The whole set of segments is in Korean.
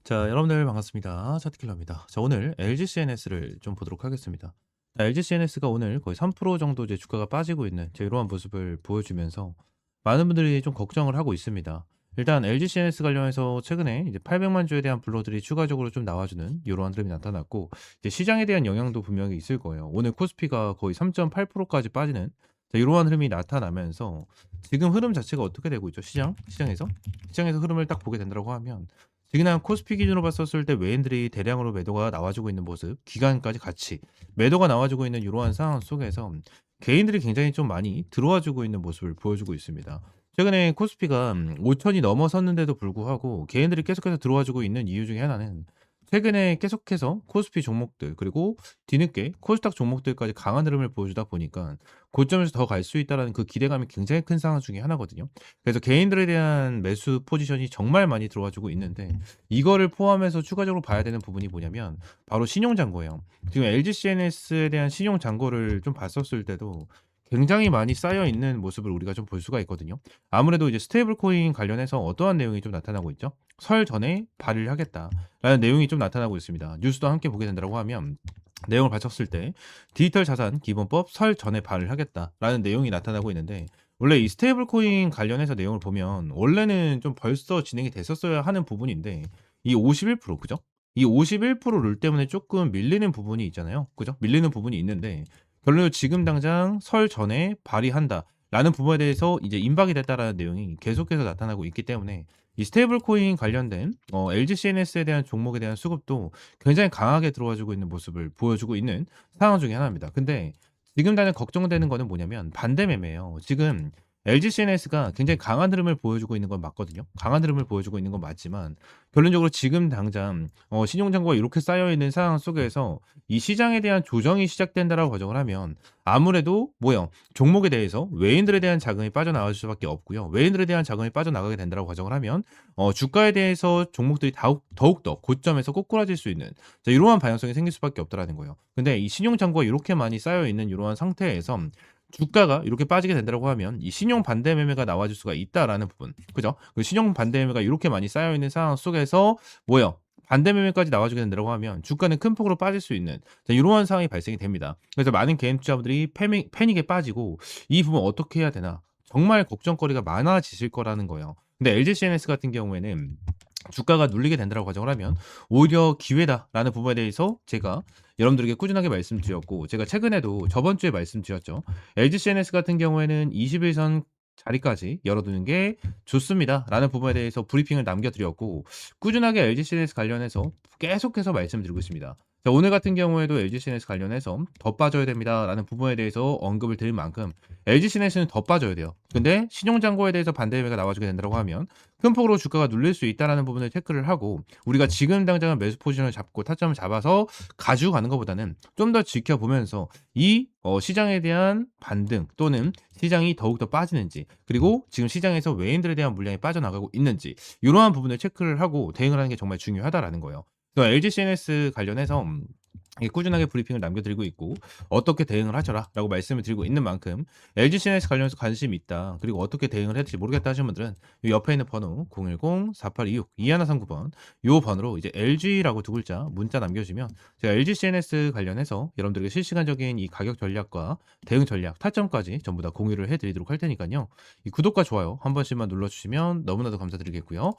자, 여러분들 반갑습니다. 차트킬러입니다. 자, 오늘 LGCNS를 좀 보도록 하겠습니다. LGCNS가 오늘 거의 3% 정도 이제 주가가 빠지고 있는 이러한 모습을 보여주면서 많은 분들이 좀 걱정을 하고 있습니다. 일단 LGCNS 관련해서 최근에 이제 800만 주에 대한 블러들이 추가적으로 좀 나와주는 이러한 흐름이 나타났고, 이제 시장에 대한 영향도 분명히 있을 거예요. 오늘 코스피가 거의 3.8%까지 빠지는 이러한 흐름이 나타나면서 지금 흐름 자체가 어떻게 되고 있죠? 시장에서 흐름을 딱 보게 된다고 하면 지금 코스피 기준으로 봤었을 때 외인들이 대량으로 매도가 나와주고 있는 모습, 기간까지 같이 매도가 나와주고 있는 이러한 상황 속에서 개인들이 굉장히 좀 많이 들어와주고 있는 모습을 보여주고 있습니다. 최근에 코스피가 5천이 넘어섰는데도 불구하고 개인들이 계속해서 들어와주고 있는 이유 중에 하나는 최근에 계속해서 코스피 종목들 그리고 뒤늦게 코스닥 종목들까지 강한 흐름을 보여주다 보니까 고점에서 더 갈 수 있다라는 그 기대감이 굉장히 큰 상황 중에 하나거든요. 그래서 개인들에 대한 매수 포지션이 정말 많이 들어와 주고 있는데, 이거를 포함해서 추가적으로 봐야 되는 부분이 뭐냐면 바로 신용 잔고예요. 지금 LGCNS에 대한 신용 잔고를 좀 봤었을 때도 굉장히 많이 쌓여 있는 모습을 우리가 좀 볼 수가 있거든요. 아무래도 이제 스테이블 코인 관련해서 어떠한 내용이 좀 나타나고 있죠? 설 전에 발의를 하겠다라는 내용이 좀 나타나고 있습니다. 뉴스도 함께 보게 된다고 하면 내용을 바쳤을 때 디지털 자산 기본법 설 전에 발의를 하겠다라는 내용이 나타나고 있는데, 원래 이 스테이블 코인 관련해서 내용을 보면 원래는 좀 벌써 진행이 됐었어야 하는 부분인데, 이 51% 그죠? 이 51% 룰 때문에 조금 밀리는 부분이 있잖아요. 그죠? 밀리는 부분이 있는데, 결론적으로 지금 당장 설 전에 발의한다라는 부분에 대해서 이제 임박이 됐다라는 내용이 계속해서 나타나고 있기 때문에 이 스테이블 코인 관련된 LGCNS에 대한 종목에 대한 수급도 굉장히 강하게 들어와 주고 있는 모습을 보여주고 있는 상황 중에 하나입니다. 근데 지금 당장 걱정되는 거는 뭐냐면 반대 매매예요. 지금 LGCNS가 굉장히 강한 흐름을 보여주고 있는 건 맞거든요. 강한 흐름을 보여주고 있는 건 맞지만 결론적으로 지금 당장 신용 잔고가 이렇게 쌓여 있는 상황 속에서 이 시장에 대한 조정이 시작된다라고 가정을 하면 아무래도 뭐요? 종목에 대해서 외인들에 대한 자금이 빠져나갈 수밖에 없고요. 외인들에 대한 자금이 빠져나가게 된다라고 가정을 하면 주가에 대해서 종목들이 더욱더 고점에서 꼬꾸라질 수 있는 이러한 방향성이 생길 수밖에 없다라는 거예요. 근데 이 신용 잔고가 이렇게 많이 쌓여 있는 이러한 상태에서 주가가 이렇게 빠지게 된다라고 하면 이 신용 반대 매매가 나와줄 수가 있다라는 부분. 그죠? 그 신용 반대 매매가 이렇게 많이 쌓여 있는 상황 속에서 뭐요? 반대 매매까지 나와주게 된다라고 하면 주가는 큰 폭으로 빠질 수 있는 이러한 상황이 발생이 됩니다. 그래서 많은 개인 투자자분들이 패닉에 빠지고 이 부분 어떻게 해야 되나 정말 걱정거리가 많아지실 거라는 거예요. 근데 LGCNS 같은 경우에는 주가가 눌리게 된다라고 가정을 하면 오히려 기회다라는 부분에 대해서 제가 여러분들에게 꾸준하게 말씀드렸고, 제가 최근에도 저번 주에 말씀드렸죠. LGCNS 같은 경우에는 21선 자리까지 열어두는 게 좋습니다라는 부분에 대해서 브리핑을 남겨드렸고, 꾸준하게 LGCNS 관련해서 계속해서 말씀드리고 있습니다. 자, 오늘 같은 경우에도 LGCNS 관련해서 더 빠져야 됩니다라는 부분에 대해서 언급을 드릴 만큼 LGCNS는 더 빠져야 돼요. 근데 신용잔고에 대해서 반대 매매가 나와주게 된다고 하면 큰 폭으로 주가가 눌릴 수 있다라는 부분을 체크를 하고, 우리가 지금 당장은 매수 포지션을 잡고 타점을 잡아서 가지고 가는 것보다는 좀 더 지켜보면서 이 시장에 대한 반등 또는 시장이 더욱더 빠지는지, 그리고 지금 시장에서 외인들에 대한 물량이 빠져나가고 있는지 이러한 부분을 체크를 하고 대응을 하는 게 정말 중요하다라는 거예요. 그래서 LGCNS 관련해서 꾸준하게 브리핑을 남겨드리고 있고 어떻게 대응을 하셔라라고 말씀을 드리고 있는 만큼 LGCNS 관련해서 관심이 있다, 그리고 어떻게 대응을 해야 될지 모르겠다 하시는 분들은 이 옆에 있는 번호 010-4826-2139번 요 번호로 이제 LG라고 두 글자 문자 남겨주시면 제가 LGCNS 관련해서 여러분들에게 실시간적인 이 가격 전략과 대응 전략, 타점까지 전부 다 공유를 해드리도록 할 테니까요. 이 구독과 좋아요 한 번씩만 눌러주시면 너무나도 감사드리겠고요.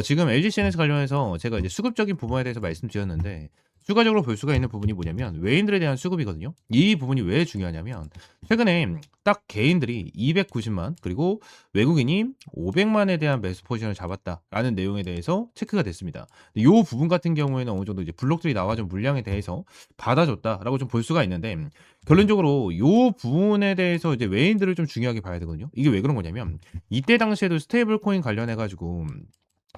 지금 LGCNS 관련해서 제가 이제 수급적인 부분에 대해서 말씀드렸는데, 추가적으로 볼 수가 있는 부분이 뭐냐면 외인들에 대한 수급이거든요. 이 부분이 왜 중요하냐면 최근에 딱 개인들이 290만 그리고 외국인이 500만에 대한 매수 포지션을 잡았다라는 내용에 대해서 체크가 됐습니다. 이 부분 같은 경우에는 어느 정도 이제 블록들이 나와준 물량에 대해서 받아줬다라고 좀 볼 수가 있는데, 결론적으로 이 부분에 대해서 이제 외인들을 좀 중요하게 봐야 되거든요. 이게 왜 그런 거냐면 이때 당시에도 스테이블 코인 관련해 가지고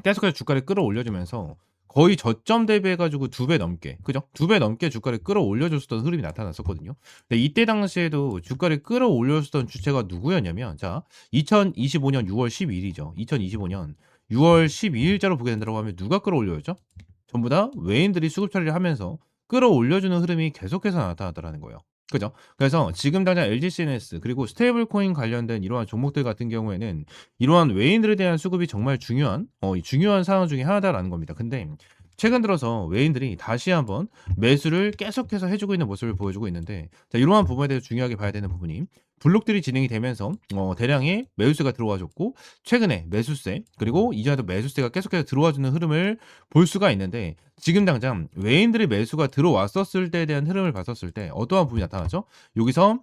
계속해서 주가를 끌어올려주면서 거의 저점 대비해 가지고 2배 넘게, 그죠? 2배 넘게 주가를 끌어올려 줬었던 흐름이 나타났었거든요. 근데 이때 당시에도 주가를 끌어올려 줬던 주체가 누구였냐면, 자, 2025년 6월 12 일이죠. 2025년 6월 12 일자로 보게 된다고 하면 누가 끌어올려 줬죠? 전부 다 외인들이 수급 처리를 하면서 끌어올려 주는 흐름이 계속해서 나타났다라는 거예요. 그죠? 그래서 지금 당장 LGCNS 그리고 스테이블 코인 관련된 이러한 종목들 같은 경우에는 이러한 외인들에 대한 수급이 정말 중요한 이 중요한 상황 중에 하나다라는 겁니다. 근데 최근 들어서 외인들이 다시 한번 매수를 계속해서 해 주고 있는 모습을 보여주고 있는데, 자 이러한 부분에 대해서 중요하게 봐야 되는 부분이, 블록들이 진행이 되면서 대량의 매수세가 들어와 줬고, 최근에 매수세 그리고 이전에도 매수세가 계속해서 들어와 주는 흐름을 볼 수가 있는데, 지금 당장 외인들의 매수가 들어왔었을 때에 대한 흐름을 봤었을 때 어떠한 부분이 나타나죠? 여기서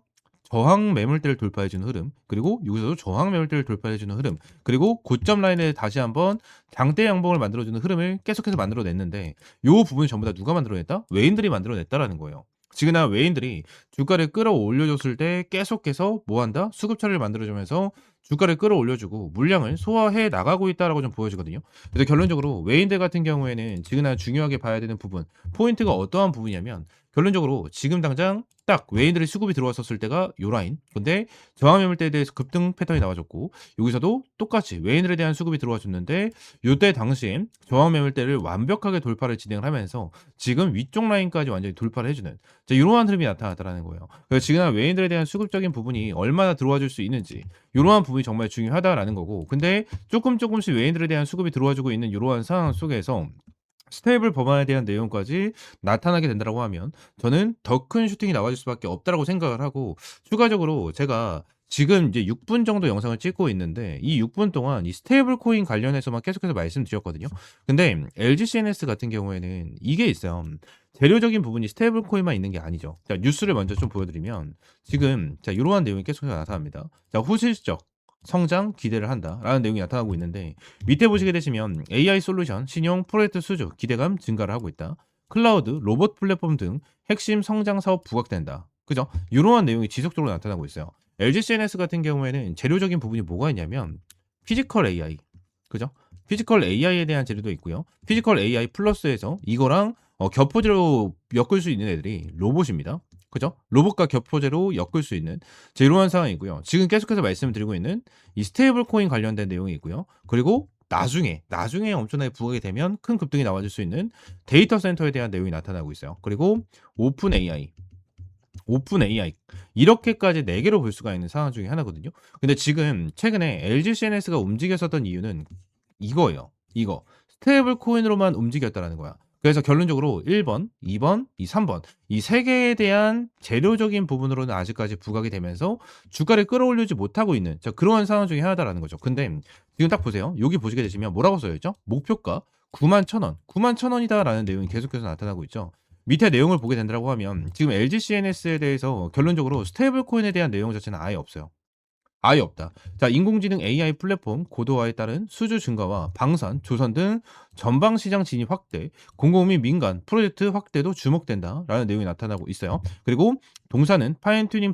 저항 매물대를 돌파해 주는 흐름, 그리고 여기서도 저항 매물대를 돌파해 주는 흐름, 그리고 고점 라인에 다시 한번 장대 양봉을 만들어 주는 흐름을 계속해서 만들어 냈는데, 요 부분이 전부 다 누가 만들어 냈다? 외인들이 만들어 냈다라는 거예요. 지금이나 외인들이 주가를 끌어올려 줬을 때 계속해서 뭐 한다? 수급 처리를 만들어 주면서 주가를 끌어올려 주고 물량을 소화해 나가고 있다라고 좀 보여지거든요. 그래서 결론적으로 외인들 같은 경우에는 지금이나 중요하게 봐야 되는 부분, 포인트가 어떠한 부분이냐면, 결론적으로 지금 당장 딱 외인들의 수급이 들어왔었을 때가 요 라인. 근데 저항 매물대에 대해서 급등 패턴이 나와줬고, 여기서도 똑같이 외인들에 대한 수급이 들어와 줬는데, 요때 당시에 저항 매물대를 완벽하게 돌파를 진행을 하면서 지금 위쪽 라인까지 완전히 돌파를 해주는, 자, 이러한 흐름이 나타났다는 거예요. 그래서 지금 외인들에 대한 수급적인 부분이 얼마나 들어와 줄 수 있는지, 이러한 부분이 정말 중요하다라는 거고, 근데 조금씩 외인들에 대한 수급이 들어와 주고 있는 이러한 상황 속에서 스테이블 법안에 대한 내용까지 나타나게 된다라고 하면, 저는 더 큰 슈팅이 나와줄 수밖에 없다라고 생각을 하고, 추가적으로 제가 지금 이제 6분 정도 영상을 찍고 있는데, 이 6분 동안 이 스테이블 코인 관련해서만 계속해서 말씀드렸거든요. 근데 LGCNS 같은 경우에는 이게 있어요. 재료적인 부분이 스테이블 코인만 있는 게 아니죠. 자, 뉴스를 먼저 좀 보여드리면, 지금 자 이러한 내용이 계속해서 나타납니다. 자, 호실적 성장 기대를 한다라는 내용이 나타나고 있는데, 밑에 보시게 되시면 AI 솔루션, 신용, 프로젝트 수주, 기대감 증가를 하고 있다. 클라우드, 로봇 플랫폼 등 핵심 성장 사업 부각된다. 그죠? 이러한 내용이 지속적으로 나타나고 있어요. LGCNS 같은 경우에는 재료적인 부분이 뭐가 있냐면, 피지컬 AI. 그죠? 피지컬 AI에 대한 재료도 있고요. 피지컬 AI 플러스에서 이거랑 겹포제로 엮을 수 있는 애들이 로봇입니다. 그죠? 로봇과 겹포제로 엮을 수 있는 이러한 상황이고요. 지금 계속해서 말씀드리고 있는 이 스테이블 코인 관련된 내용이 있고요. 그리고 나중에 엄청나게 부각이 되면 큰 급등이 나와줄 수 있는 데이터 센터에 대한 내용이 나타나고 있어요. 그리고 오픈 AI, 이렇게까지 4개로 볼 수가 있는 상황 중에 하나거든요. 근데 지금 최근에 LGCNS가 움직였었던 이유는 이거예요. 이거. 스테이블 코인으로만 움직였다라는 거야. 그래서 결론적으로 1번, 2번, 이 3번, 이 3개에 대한 재료적인 부분으로는 아직까지 부각이 되면서 주가를 끌어올리지 못하고 있는, 자 그러한 상황 중에 하나다라는 거죠. 근데 지금 딱 보세요. 여기 보시게 되시면 뭐라고 써 있죠? 목표가 91,000원, 91,000원이다라는 내용이 계속해서 나타나고 있죠. 밑에 내용을 보게 된다고 하면, 지금 LGCNS에 대해서 결론적으로 스테이블 코인에 대한 내용 자체는 아예 없어요. 아예 없다. 자, 인공지능 AI 플랫폼 고도화에 따른 수주 증가와 방산, 조선 등 전방 시장 진입 확대, 공공 및 민간 프로젝트 확대도 주목된다라는 내용이 나타나고 있어요. 그리고 동사는 파인튜닝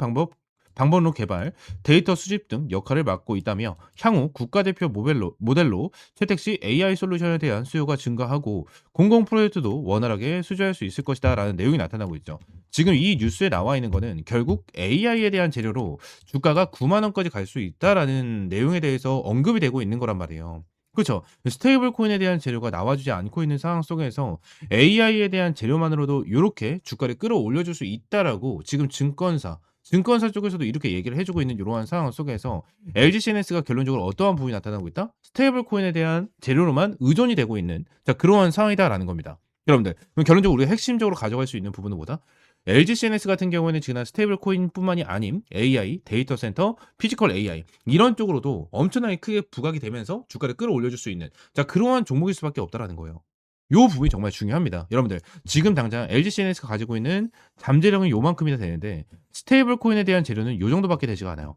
방법론 개발, 데이터 수집 등 역할을 맡고 있다며, 향후 국가대표 모델로 채택 시 AI 솔루션에 대한 수요가 증가하고 공공 프로젝트도 원활하게 수주할 수 있을 것이다라는 내용이 나타나고 있죠. 지금 이 뉴스에 나와 있는 거는 결국 AI에 대한 재료로 주가가 9만 원까지 갈 수 있다라는 내용에 대해서 언급이 되고 있는 거란 말이에요. 그쵸? 스테이블 코인에 대한 재료가 나와주지 않고 있는 상황 속에서 AI에 대한 재료만으로도 요렇게 주가를 끌어올려 줄 수 있다라고 지금 증권사 쪽에서도 이렇게 얘기를 해 주고 있는 요러한 상황 속에서, LGCNS가 결론적으로 어떠한 부분이 나타나고 있다? 스테이블 코인에 대한 재료로만 의존이 되고 있는, 자 그러한 상황이다라는 겁니다. 여러분들, 그럼 결론적으로 우리가 핵심적으로 가져갈 수 있는 부분은 뭐다? LGCNS 같은 경우에는 지금 스테이블 코인뿐만이 아닌 AI, 데이터 센터, 피지컬 AI 이런 쪽으로도 엄청나게 크게 부각이 되면서 주가를 끌어올려 줄 수 있는, 자 그러한 종목일 수밖에 없다라는 거예요. 요 부분이 정말 중요합니다. 여러분들, 지금 당장 LGCNS가 가지고 있는 잠재력은 요만큼이나 되는데, 스테이블 코인에 대한 재료는 요 정도밖에 되지가 않아요.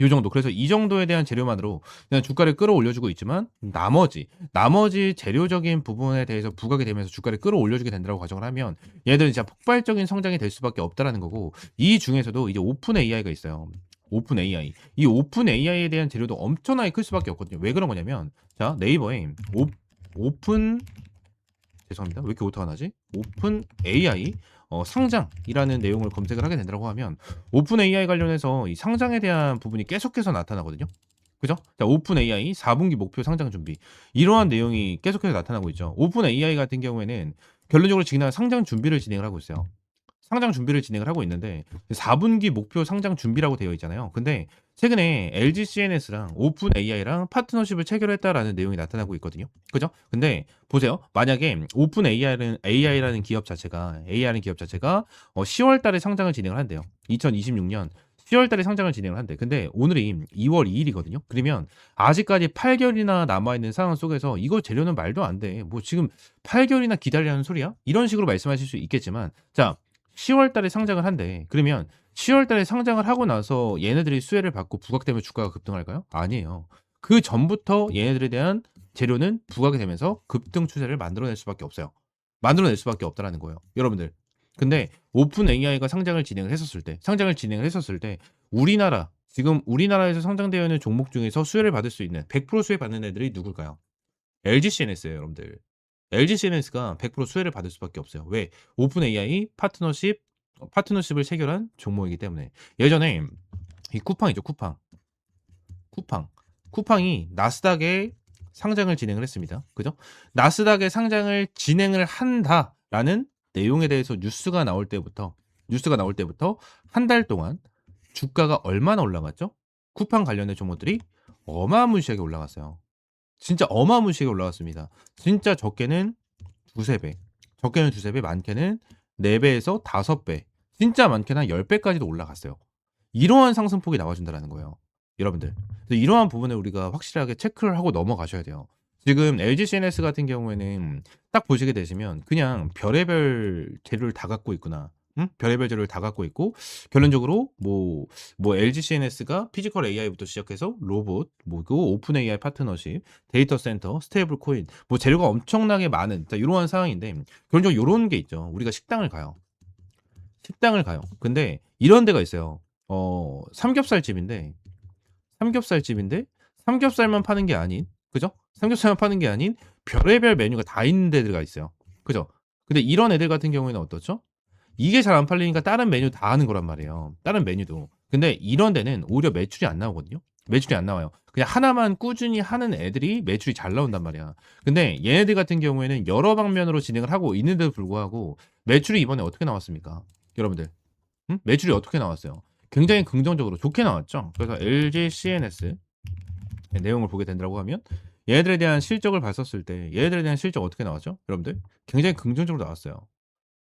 요 정도. 그래서 이 정도에 대한 재료만으로 그냥 주가를 끌어올려 주고 있지만, 나머지 재료적인 부분에 대해서 부각이 되면서 주가를 끌어올려 주게 된다고 가정을 하면, 얘들은 진짜 폭발적인 성장이 될 수밖에 없다라는 거고, 이 중에서도 이제 오픈 AI가 있어요. 오픈 AI. 이 오픈 AI에 대한 재료도 엄청나게 클 수밖에 없거든요. 왜 그런 거냐면, 자 네이버에 오픈, 죄송합니다. 왜 이렇게 오타가 나지? 오픈 AI 상장이라는 내용을 검색을 하게 된다고 하면, 오픈 AI 관련해서 이 상장에 대한 부분이 계속해서 나타나거든요. 그죠? 자, 오픈 AI 4분기 목표 상장 준비. 이러한 내용이 계속해서 나타나고 있죠. 오픈 AI 같은 경우에는 결론적으로 지금 상장 준비를 진행을 하고 있어요. 상장 준비를 진행을 하고 있는데 4분기 목표 상장 준비라고 되어 있잖아요. 근데 최근에 LG CNS랑 오픈 AI랑 파트너십을 체결했다라는 내용이 나타나고 있거든요. 그죠? 근데 보세요. 만약에 오픈 AI라는 기업 자체가 AI라는 기업 자체가 10월 달에 상장을 진행을 한대요. 2026년 10월 달에 상장을 진행을 한대. 근데 오늘이 2월 2일이거든요. 그러면 아직까지 8개월이나 남아 있는 상황 속에서 이거 재료는 말도 안 돼. 뭐 지금 8개월이나 기다리라는 소리야? 이런 식으로 말씀하실 수 있겠지만 자, 10월 달에 상장을 한대. 그러면 10월 달에 상장을 하고 나서 얘네들이 수혜를 받고 부각되면 주가가 급등할까요? 아니에요. 그 전부터 얘네들에 대한 재료는 부각이 되면서 급등 추세를 만들어낼 수밖에 없어요. 만들어낼 수밖에 없다라는 거예요. 여러분들. 근데 오픈 AI가 상장을 진행을 했었을 때 지금 우리나라에서 상장되어 있는 종목 중에서 수혜를 받을 수 있는 100% 수혜 받는 애들이 누굴까요? LG CNS예요, 여러분들. LG CNS가 100% 수혜를 받을 수밖에 없어요. 왜? 오픈 AI 파트너십을 체결한 종목이기 때문에. 예전에 이 쿠팡이죠, 쿠팡. 쿠팡. 쿠팡이 나스닥에 상장을 진행을 했습니다. 그죠? 나스닥에 상장을 진행을 한다라는 내용에 대해서 뉴스가 나올 때부터 한 달 동안 주가가 얼마나 올라갔죠? 쿠팡 관련된 종목들이 어마무시하게 올라갔어요. 진짜 어마무시하게 올라갔습니다. 진짜 두세 배. 적게는 두세 배, 많게는 4배에서 5배. 진짜 많게는 한 10배까지도 올라갔어요. 이러한 상승폭이 나와준다는 거예요. 여러분들. 그래서 이러한 부분을 우리가 확실하게 체크를 하고 넘어가셔야 돼요. 지금 LG CNS 같은 경우에는 딱 보시게 되시면 그냥 별의별 재료를 다 갖고 있구나. 응? 별의별 재료를 다 갖고 있고 결론적으로 뭐 LG CNS가 피지컬 AI부터 시작해서 로봇, 뭐고 오픈 AI 파트너십, 데이터 센터, 스테이블 코인, 뭐 재료가 엄청나게 많은 이러한 상황인데 결론적으로 이런 게 있죠. 우리가 식당을 가요. 근데 이런 데가 있어요. 삼겹살집인데 삼겹살만 파는 게 아닌, 그죠? 삼겹살만 파는 게 아닌 별의별 메뉴가 다 있는 데가 있어요. 그죠? 근데 이런 애들 같은 경우에는 어떻죠? 이게 잘 안 팔리니까 다른 메뉴 다 하는 거란 말이에요. 다른 메뉴도. 근데 이런 데는 오히려 매출이 안 나오거든요. 매출이 안 나와요. 그냥 하나만 꾸준히 하는 애들이 매출이 잘 나온단 말이야. 근데 얘네들 같은 경우에는 여러 방면으로 진행을 하고 있는데도 불구하고 매출이 이번에 어떻게 나왔습니까? 여러분들. 응? 매출이 어떻게 나왔어요? 굉장히 긍정적으로 좋게 나왔죠. 그래서 LG CNS 내용을 보게 된다고 하면 얘네들에 대한 실적을 봤었을 때 얘네들에 대한 실적 어떻게 나왔죠? 여러분들 굉장히 긍정적으로 나왔어요.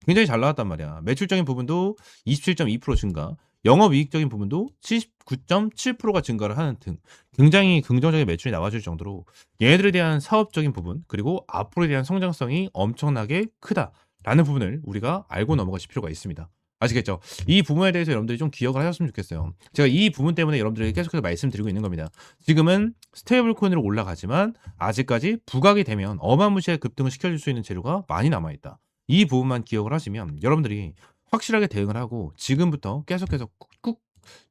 굉장히 잘 나왔단 말이야. 매출적인 부분도 27.2% 증가, 영업이익적인 부분도 79.7%가 증가를 하는 등 굉장히 긍정적인 매출이 나와줄 정도로 얘네들에 대한 사업적인 부분 그리고 앞으로에 대한 성장성이 엄청나게 크다라는 부분을 우리가 알고 넘어가실 필요가 있습니다. 아시겠죠? 이 부분에 대해서 여러분들이 좀 기억을 하셨으면 좋겠어요. 제가 이 부분 때문에 여러분들에게 계속해서 말씀드리고 있는 겁니다. 지금은 스테이블 코인으로 올라가지만 아직까지 부각이 되면 어마무시하게 급등을 시켜줄 수 있는 재료가 많이 남아있다. 이 부분만 기억을 하시면 여러분들이 확실하게 대응을 하고 지금부터 계속해서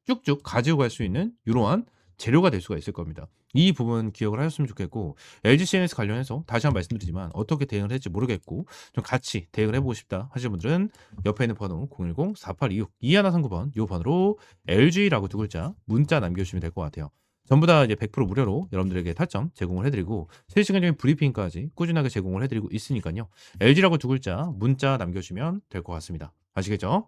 쭉쭉 가지고 갈 수 있는 이러한 재료가 될 수가 있을 겁니다. 이 부분 기억을 하셨으면 좋겠고 LG CNS 관련해서 다시 한번 말씀드리지만 어떻게 대응을 할지 모르겠고 좀 같이 대응을 해보고 싶다 하시는 분들은 옆에 있는 번호 010-4826-2139번 이 번호로 LG라고 두 글자 문자 남겨주시면 될 것 같아요. 전부 다 이제 100% 무료로 여러분들에게 타점 제공을 해드리고 실시간적인 브리핑까지 꾸준하게 제공을 해드리고 있으니까요. LG라고 두 글자 문자 남겨주시면 될 것 같습니다. 아시겠죠?